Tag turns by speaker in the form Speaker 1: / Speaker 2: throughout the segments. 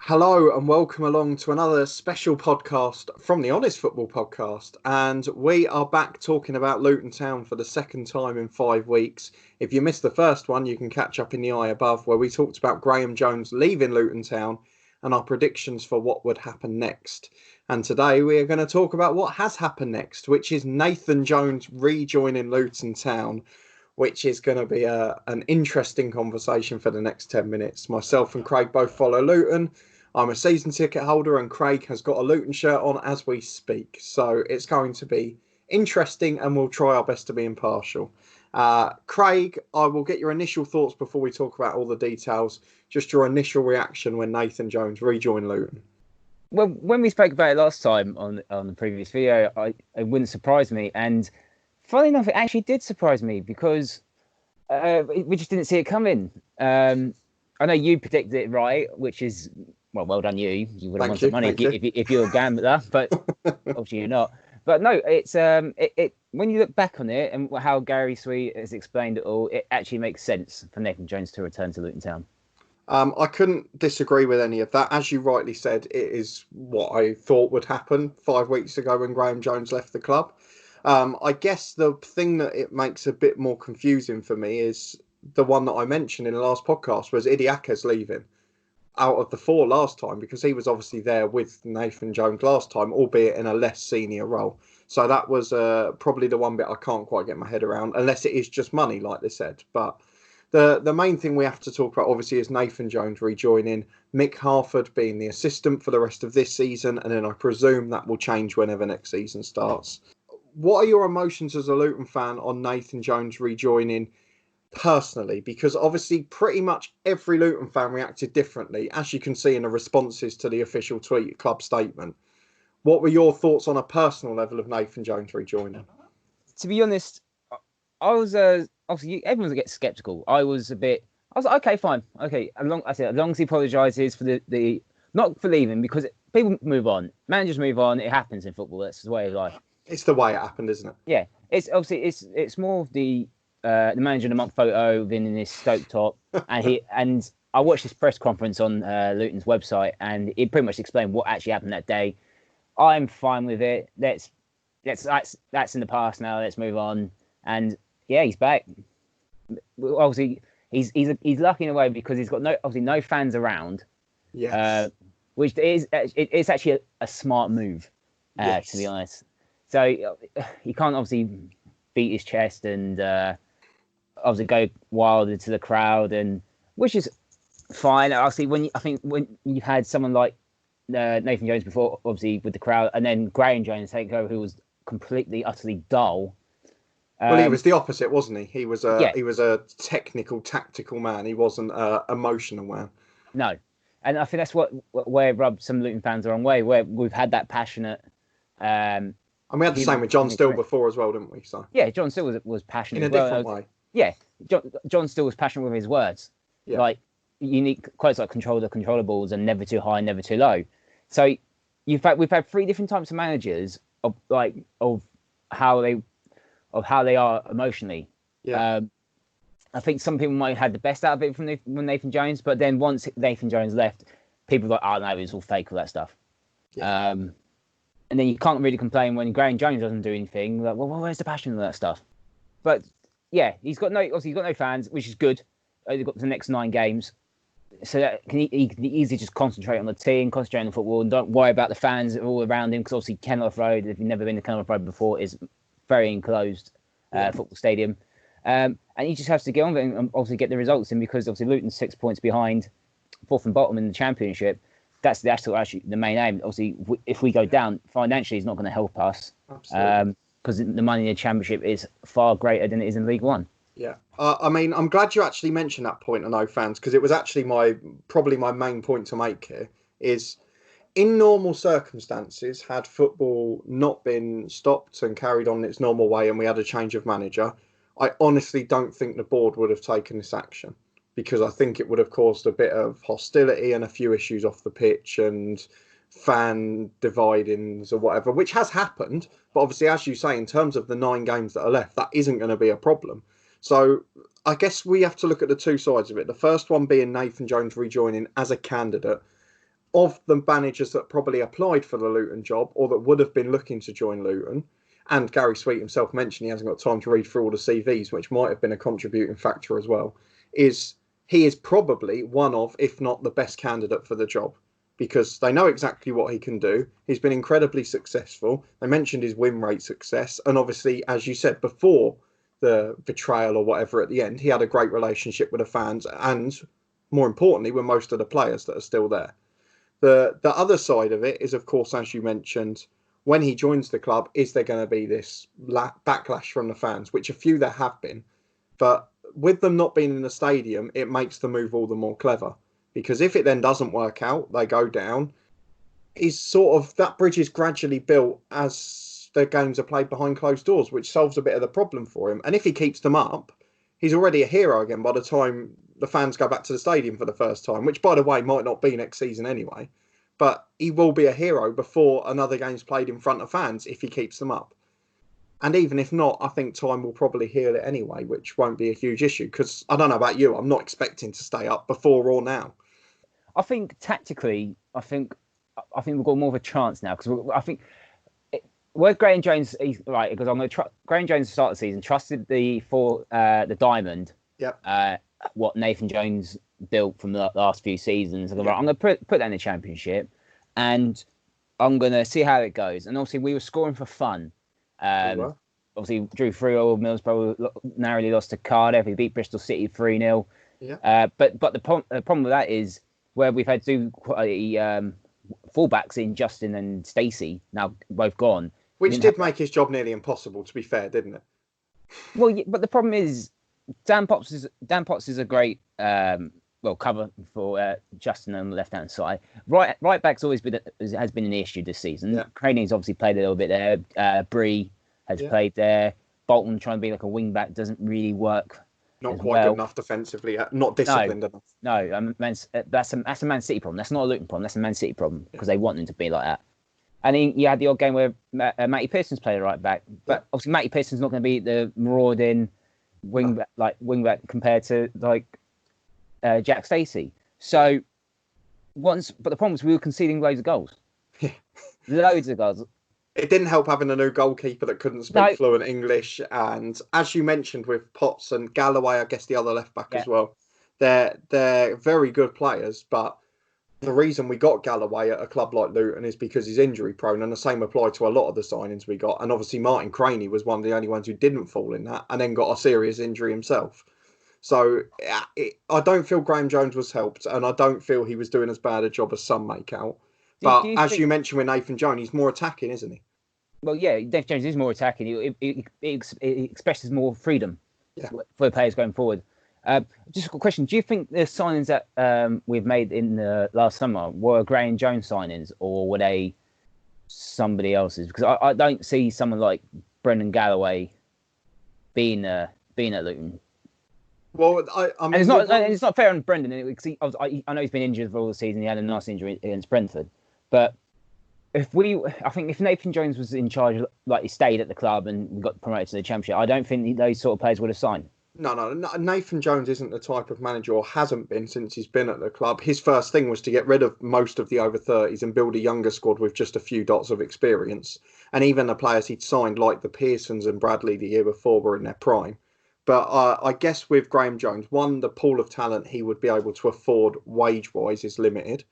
Speaker 1: Hello and welcome along to another special podcast from the Honest Football Podcast. And we are back talking about Luton Town for the second time in 5 weeks. If you missed the first one, you can catch up in the eye above where we talked about Graeme Jones leaving Luton Town and our predictions for what would happen next. And today we are going to talk about what has happened next, which is Nathan Jones rejoining Luton Town, which is going to be an interesting conversation for the next 10 minutes. Myself and Craig both follow Luton. I'm a season ticket holder and Craig has got a Luton shirt on as we speak. So it's going to be interesting and we'll try our best to be impartial. Craig, I will get your initial thoughts before we talk about all the details. Just your initial reaction when Nathan Jones rejoined Luton.
Speaker 2: Well, when we spoke about it last time on the previous video, it wouldn't surprise me. And funny enough, it actually did surprise me because we just didn't see it coming. I know you predicted it right, which is... well done you. You would have won some money if you were a gambler, but obviously you're not. But no, it's when you look back on it and how Gary Sweet has explained it all, it actually makes sense for Nathan Jones to return to Luton Town.
Speaker 1: I couldn't disagree with any of that. As you rightly said, it is what I thought would happen 5 weeks ago when Graeme Jones left the club. I guess the thing that it makes a bit more confusing for me is the one that I mentioned in the last podcast was Idiaka's leaving out of the four last time, because he was obviously there with Nathan Jones last time, albeit in a less senior role. So that was probably the one bit I can't quite get my head around, unless it is just money, like they said. But the main thing we have to talk about, obviously, is Nathan Jones rejoining, Mick Harford being the assistant for the rest of this season, and then I presume that will change whenever next season starts. What are your emotions as a Luton fan on Nathan Jones rejoining personally? Because obviously pretty much every Luton fan reacted differently, as you can see in the responses to the official tweet club statement. What were your thoughts on a personal level of Nathan Jones rejoining?
Speaker 2: To be honest, I was obviously everyone's a bit sceptical. I was like, okay, fine, okay. As long as he apologises for the not for leaving, because people move on, managers move on. It happens in football. That's the way of life.
Speaker 1: It's the way it happened, isn't it?
Speaker 2: Yeah, it's obviously it's more of the manager of the month photo in this Stoke top, and I watched this press conference on Luton's website, and it pretty much explained what actually happened that day. I'm fine with it. That's in the past now. Let's move on. And yeah, he's back. Obviously, he's lucky in a way because he's got no fans around.
Speaker 1: Yes.
Speaker 2: Which it's actually a smart move,
Speaker 1: yes,
Speaker 2: to be honest. So he can't obviously beat his chest and obviously go wild into the crowd, and which is fine. Obviously, when you've had someone like Nathan Jones before, obviously with the crowd, and then Graeme Jones take over, who was completely, utterly dull.
Speaker 1: Well, he was the opposite, wasn't he? He was a technical, tactical man. He wasn't an emotional man.
Speaker 2: No, and I think that's where rubbed some Luton fans the wrong way, where we've had that passionate.
Speaker 1: And we had the same with John Still before as well, didn't we? So
Speaker 2: yeah, John Still was passionate
Speaker 1: in a different way.
Speaker 2: Yeah, John Still was passionate with his words. Yeah. Like unique quotes like "control the controllables" and "never too high, never too low." So we've had three different types of managers of how they are emotionally.
Speaker 1: Yeah.
Speaker 2: I think some people might have had the best out of it from Nathan Jones, but then once Nathan Jones left, people were like, "Oh no, it was all fake, all that stuff." Yeah. And then you can't really complain when Graeme Jones doesn't do anything. Like, well, where's the passion and that stuff? But yeah, he's got no fans, which is good. They've got the next 9 games, so that he can easily just concentrate on the team, concentrate on the football, and don't worry about the fans all around him. Because obviously Kenilworth Road, if you've never been to Kenilworth Road before, is very enclosed football stadium, and he just has to get on with it and obviously get the results in, because obviously Luton's 6 points behind, 4th and bottom in the Championship. That's actually the main aim. Obviously, if we go down financially, it's not going to help us. Absolutely. Because the money in the Championship is far greater than it is in League One.
Speaker 1: Yeah. I mean, I'm glad you actually mentioned that point on no fans, because it was actually probably my main point to make here is, in normal circumstances, had football not been stopped and carried on its normal way and we had a change of manager, I honestly don't think the board would have taken this action, because I think it would have caused a bit of hostility and a few issues off the pitch and fan dividings or whatever, which has happened. But obviously, as you say, in terms of the 9 games that are left, that isn't going to be a problem. So I guess we have to look at the two sides of it. The first one being Nathan Jones rejoining as a candidate. of the managers that probably applied for the Luton job or that would have been looking to join Luton, and Gary Sweet himself mentioned he hasn't got time to read through all the CVs, which might have been a contributing factor as well, is he is probably one of, if not the best candidate for the job, because they know exactly what he can do. He's been incredibly successful. They mentioned his win rate success. And obviously, as you said, before the betrayal or whatever at the end, he had a great relationship with the fans and, more importantly, with most of the players that are still there. The other side of it is, of course, as you mentioned, when he joins the club, is there going to be this backlash from the fans, which a few there have been. But with them not being in the stadium, it makes the move all the more clever. Because if it then doesn't work out, they go down, is sort of that bridge is gradually built as the games are played behind closed doors, which solves a bit of the problem for him. And if he keeps them up, he's already a hero again by the time the fans go back to the stadium for the first time, which, by the way, might not be next season anyway. But he will be a hero before another game's played in front of fans if he keeps them up. And even if not, I think time will probably heal it anyway, which won't be a huge issue. Because I don't know about you, I'm not expecting to stay up before or now.
Speaker 2: I think tactically, I think we've got more of a chance now because I think where Graeme Jones, he's right, because I'm going to Graeme Jones start the season trusted the diamond.
Speaker 1: Yep.
Speaker 2: What Nathan Jones built from the last few seasons. I'm going to put that in the Championship, and I'm going to see how it goes. And obviously, we were scoring for fun. Obviously, drew 3-0. Middlesbrough narrowly lost to Cardiff. We beat Bristol City 3-0.
Speaker 1: Yeah.
Speaker 2: But the problem with that is where we've had two quality fullbacks in Justin and Stacey now both gone.
Speaker 1: Which did make his job nearly impossible, to be fair, didn't it?
Speaker 2: Well, but the problem is Dan Potts is a great cover for Justin on the left hand side. Right back's always has been an issue this season.
Speaker 1: Yeah.
Speaker 2: Craney's obviously played a little bit there. Bree has played there. Bolton trying to be like a wing back doesn't really work.
Speaker 1: Not quite good enough defensively. Not disciplined enough.
Speaker 2: No, that's a Man City problem. That's not a Luton problem. That's a Man City problem because they want him to be like that. And then you had the odd game where Matty Pearson's played right back, but obviously Matty Pearson's not going to be the marauding wing back compared to Jack Stacey. So but the problem was we were conceding loads of goals. Loads of goals.
Speaker 1: It didn't help having a new goalkeeper that couldn't speak fluent English. And as you mentioned with Potts and Galloway, I guess the other left back as well, they're very good players. But the reason we got Galloway at a club like Luton is because he's injury prone. And the same applied to a lot of the signings we got. And obviously Martin Craney was one of the only ones who didn't fall in that and then got a serious injury himself. So I don't feel Graeme Jones was helped. And I don't feel he was doing as bad a job as some make out. But as you mentioned with Nathan Jones, he's more attacking, isn't he?
Speaker 2: Well, yeah, Nathan Jones is more attacking. It expresses more freedom for the players going forward. Just a question. Do you think the signings that we've made in the last summer were Graeme Jones signings or were they somebody else's? Because I don't see someone like Brendan Galloway being at Luton.
Speaker 1: Well, I mean,
Speaker 2: it's not fair on Brendan. I know he's been injured for all the season. He had a nice injury against Brentford. But I think if Nathan Jones was in charge, like he stayed at the club and we got promoted to the Championship, I don't think those sort of players would have signed.
Speaker 1: No. Nathan Jones isn't the type of manager, or hasn't been since he's been at the club. His first thing was to get rid of most of the over 30s and build a younger squad with just a few dots of experience. And even the players he'd signed, like the Pearsons and Bradley the year before, were in their prime. But I guess with Graeme Jones, one, the pool of talent he would be able to afford wage-wise is limited.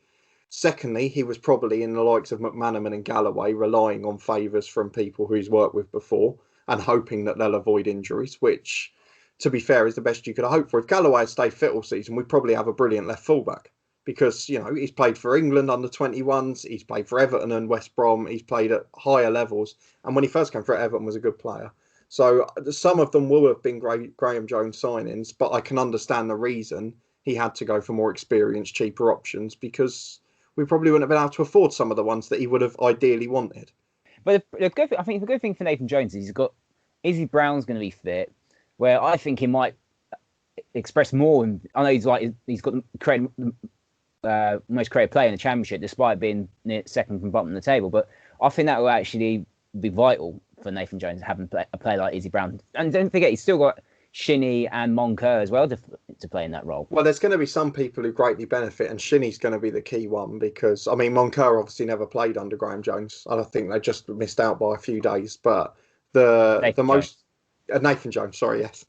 Speaker 1: Secondly, he was probably in the likes of McManaman and Galloway relying on favours from people who he's worked with before and hoping that they'll avoid injuries, which, to be fair, is the best you could hope for. If Galloway had stayed fit all season, we'd probably have a brilliant left fullback because, he's played for England under 21s, he's played for Everton and West Brom, he's played at higher levels. And when he first came for Everton, was a good player. So some of them will have been Graeme Jones signings, but I can understand the reason he had to go for more experienced, cheaper options because we probably wouldn't have been able to afford some of the ones that he would have ideally wanted.
Speaker 2: But I think the good thing for Nathan Jones is he's got Izzy Brown's going to be fit, where I think he might express more. And I know he's got most creative player in the Championship, despite being near second from bottom of the table. But I think that will actually be vital for Nathan Jones having a player like Izzy Brown. And don't forget, he's still got Shinnie and Moncur as well to to play in that role.
Speaker 1: Well, there's going to be some people who greatly benefit, and Shinnie's going to be the key one because, I mean, Moncur obviously never played under Graeme Jones. I think they just missed out by a few days. But Nathan Jones, sorry, yes.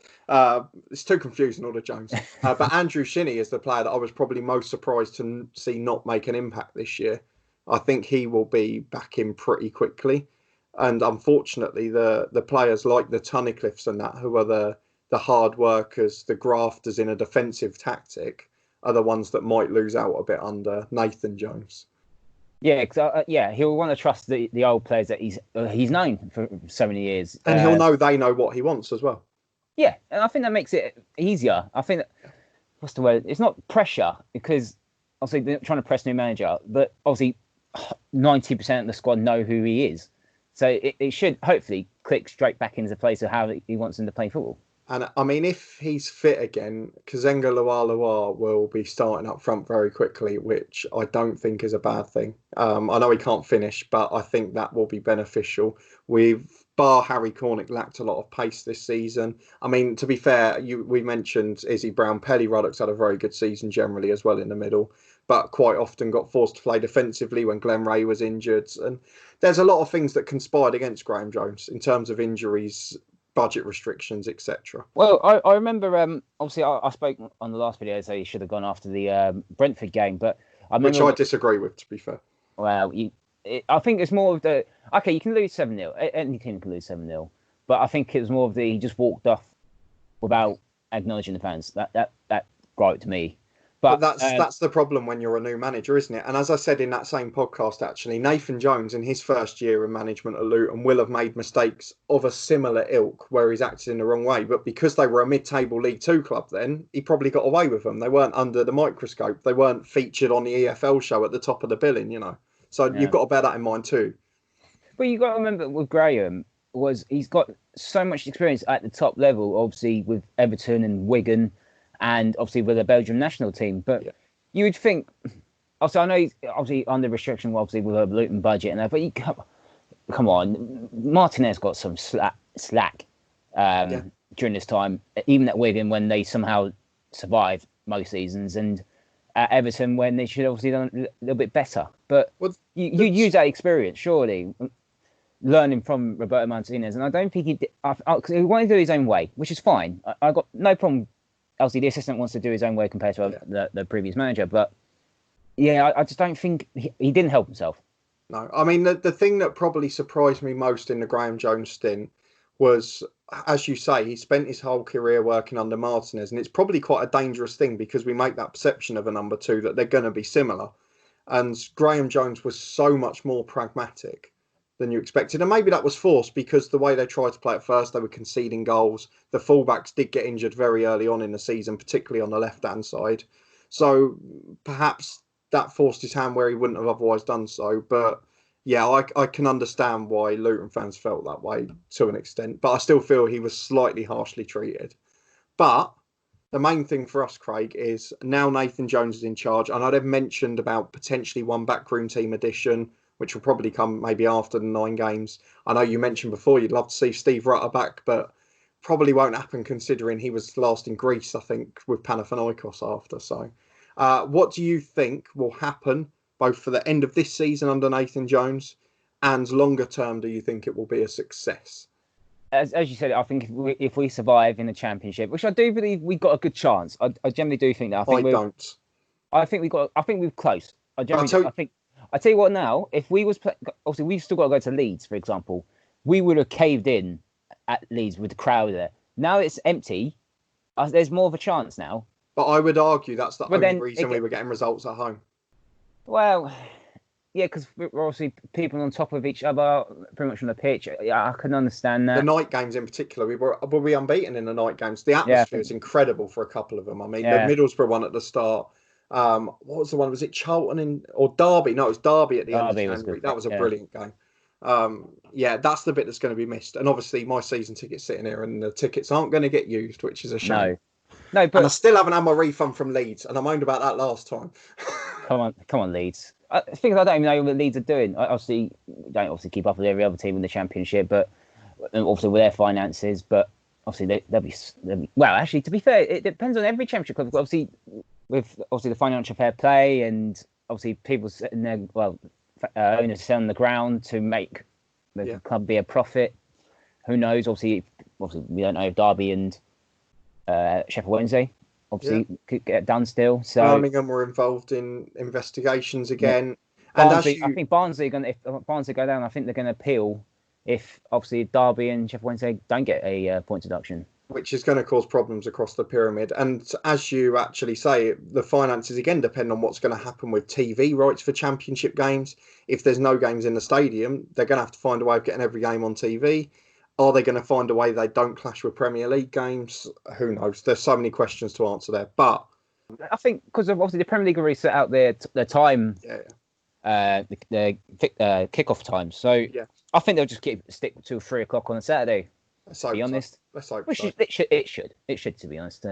Speaker 1: It's too confusing, all the Jones. But Andrew Shinnie is the player that I was probably most surprised to see not make an impact this year. I think he will be back in pretty quickly. And unfortunately, the players like the Tunnicliffes and that, who are the hard workers, the grafters in a defensive tactic, are the ones that might lose out a bit under Nathan Jones.
Speaker 2: Yeah, because he'll want to trust the old players that he's known for so many years,
Speaker 1: and he'll know they know what he wants as well.
Speaker 2: Yeah, and I think that makes it easier. I think what's the word? It's not pressure because obviously they're not trying to press new manager, but obviously 90% of the squad know who he is, so it should hopefully click straight back into the place of how he wants them to play football.
Speaker 1: And I mean, if he's fit again, Kazenga Lualua will be starting up front very quickly, which I don't think is a bad thing. I know he can't finish, but I think that will be beneficial. Bar Harry Cornick lacked a lot of pace this season. I mean, to be fair, we mentioned Izzy Brown. Pelly Ruddock's had a very good season generally as well in the middle, but quite often got forced to play defensively when Glenn Ray was injured. And there's a lot of things that conspired against Graeme Jones in terms of injuries, budget restrictions, etc.
Speaker 2: Well, I remember, obviously, I spoke on the last video, so he should have gone after the Brentford game, but
Speaker 1: which I disagree with, to be fair.
Speaker 2: Well, I think it's more of the, okay, you can lose 7-0, any team can lose 7-0, but I think it was more of he just walked off without acknowledging the fans. That got it to me.
Speaker 1: But that's the problem when you're a new manager, isn't it? And as I said in that same podcast, actually, Nathan Jones in his first year in management at Luton will have made mistakes of a similar ilk where he's acted in the wrong way. But because they were a mid-table League Two club then, he probably got away with them. They weren't under the microscope. They weren't featured on the EFL show at the top of the billing, you know. So You've got to bear that in mind too.
Speaker 2: But you've got to remember with Graham, he's got so much experience at the top level, obviously with Everton and Wigan, and obviously with the Belgium national team. But you would think, also I know he's obviously under restriction, obviously with a Luton budget and that, but come on, Martinez got some slack during this time, even at Wigan when they somehow survived most seasons, and at Everton when they should have obviously done a little bit better. But you use that experience, surely, learning from Roberto Martinez, and I don't think he did, because he wanted to do his own way, which is fine. I got no problem. Obviously, the assistant wants to do his own way compared to the previous manager, but I just don't think he didn't help himself.
Speaker 1: No, I mean, the thing that probably surprised me most in the Graeme Jones stint was, as you say, he spent his whole career working under Martinez, and it's probably quite a dangerous thing because we make that perception of a number two that they're going to be similar. And Graeme Jones was so much more pragmatic than you expected. And maybe that was forced because the way they tried to play at first, they were conceding goals. The fullbacks did get injured very early on in the season, particularly on the left-hand side. So perhaps that forced his hand where he wouldn't have otherwise done so. But yeah, I can understand why Luton fans felt that way to an extent. But I still feel he was slightly harshly treated. But the main thing for us, Craig, is now Nathan Jones is in charge. I know they've mentioned about potentially one backroom team addition, which will probably come maybe after the 9 games. I know you mentioned before you'd love to see Steve Rutter back, but probably won't happen considering he was last in Greece, I think, with Panathinaikos after. So what do you think will happen both for the end of this season under Nathan Jones and longer term? Do you think it will be a success?
Speaker 2: As you said, I think if we survive in the Championship, which I do believe we've got a good chance. I generally do think that. I think we're close. I tell you what now, if we was obviously we've still got to go to Leeds, for example, we would have caved in at Leeds with the crowd there. Now it's empty. There's more of a chance now.
Speaker 1: But I would argue that's the only reason we were getting results at home.
Speaker 2: Well, yeah, because we're obviously people on top of each other, pretty much on the pitch. Yeah, I can understand that.
Speaker 1: The night games in particular, were we unbeaten in the night games? The atmosphere is incredible for a couple of them. I mean, the Middlesbrough one at the start. What was the one? Was it Charlton or Derby? No, it was Derby at the end of January. That was a brilliant game. That's the bit that's going to be missed. And obviously, my season ticket's sitting here, and the tickets aren't going to get used, which is a shame. No, but and I still haven't had my refund from Leeds, and I moaned about that last time. Come
Speaker 2: on, Leeds. I think I don't even know what Leeds are doing. I don't keep up with every other team in the Championship, but obviously with their finances. But obviously they'll be well. Actually, to be fair, it depends on every championship club. Obviously, with the financial fair play and obviously people sitting there, owners selling the ground to make the club be a profit. Who knows? Obviously, we don't know if Derby and Sheffield Wednesday could get done still. So
Speaker 1: Birmingham were involved in investigations again.
Speaker 2: Barnsley, I think Barnsley if Barnsley go down, I think they're going to appeal if obviously Derby and Sheffield Wednesday don't get a point deduction.
Speaker 1: Which is going to cause problems across the pyramid. And as you actually say, the finances again depend on what's going to happen with TV rights for championship games. If there's no games in the stadium, they're going to have to find a way of getting every game on TV. Are they going to find a way they don't clash with Premier League games? Who knows? There's so many questions to answer there. But
Speaker 2: I think because obviously the Premier League already set out their time, the kickoff time. So I think they'll just stick to 3 o'clock on a Saturday.
Speaker 1: To be honest, let's hope so.
Speaker 2: It should, to be honest.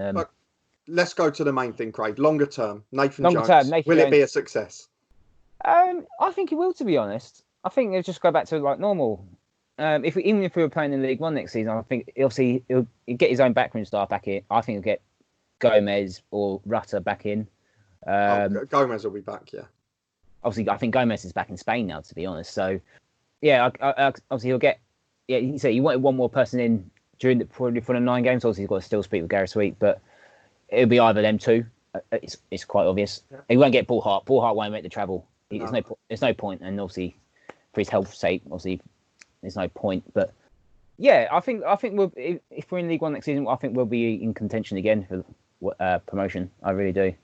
Speaker 1: Let's go to the main thing, Craig. Longer term, Nathan Jones. Will it be a success?
Speaker 2: I think it will, to be honest. I think it'll just go back to like normal. Even if we were playing in League One next season, I think obviously he'll get his own backroom staff back in. I think he'll get Gomez or Rutter back in.
Speaker 1: Gomez will be back, yeah.
Speaker 2: Obviously, I think Gomez is back in Spain now, to be honest. So, yeah, obviously he'll get. Yeah, he said he wanted one more person in probably for the 9 games. Obviously, he's got to still speak with Gareth Sweet, but it'll be either them two. It's quite obvious. Yeah. He won't get Paul Hart. Paul Hart won't make the travel. There's no point, and obviously for his health's sake, obviously there's no point. But yeah, I think we'll, if we're in League One next season, I think we'll be in contention again for promotion. I really do.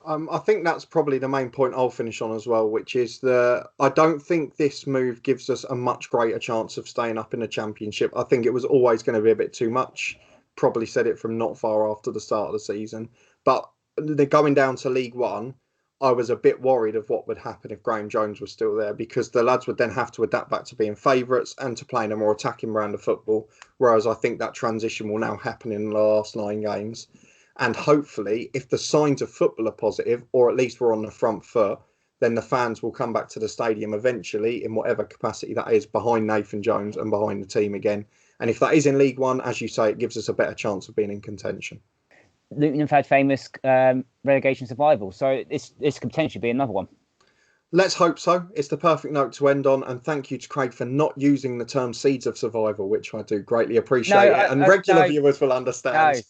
Speaker 1: I think that's probably the main point I'll finish on as well, which is I don't think this move gives us a much greater chance of staying up in the Championship. I think it was always going to be a bit too much. Probably said it from not far after the start of the season. But they're going down to League One. I was a bit worried of what would happen if Graeme Jones was still there, because the lads would then have to adapt back to being favourites and to playing a more attacking brand of football. Whereas I think that transition will now happen in the last 9 games. And hopefully, if the signs of football are positive, or at least we're on the front foot, then the fans will come back to the stadium eventually, in whatever capacity that is, behind Nathan Jones and behind the team again. And if that is in League One, as you say, it gives us a better chance of being in contention.
Speaker 2: Luton have had famous relegation survival, so this could potentially be another one.
Speaker 1: Let's hope so. It's the perfect note to end on, and thank you to Craig for not using the term seeds of survival, which I do greatly appreciate, and regular viewers will understand.
Speaker 2: No.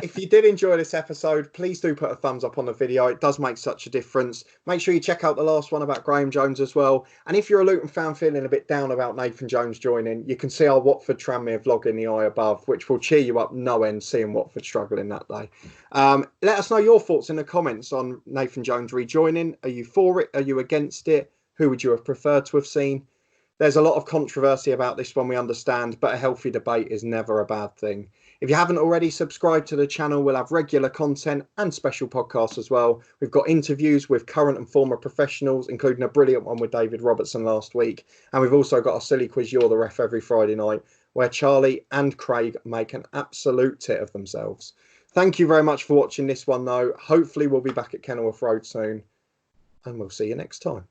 Speaker 1: If you did enjoy this episode, please do put a thumbs up on the video. It does make such a difference. Make sure you check out the last one about Graeme Jones as well. And if you're a Luton fan feeling a bit down about Nathan Jones joining, you can see our Watford Tranmere vlog in the eye above, which will cheer you up no end seeing Watford struggling that day. Let us know your thoughts in the comments on Nathan Jones rejoining. Are you for it? Are you against it? Who would you have preferred to have seen? There's a lot of controversy about this one, we understand, but a healthy debate is never a bad thing. If you haven't already subscribed to the channel, we'll have regular content and special podcasts as well. We've got interviews with current and former professionals, including a brilliant one with David Robertson last week. And we've also got a silly quiz, You're the Ref, every Friday night, where Charlie and Craig make an absolute tit of themselves. Thank you very much for watching this one, though. Hopefully we'll be back at Kenilworth Road soon, and we'll see you next time.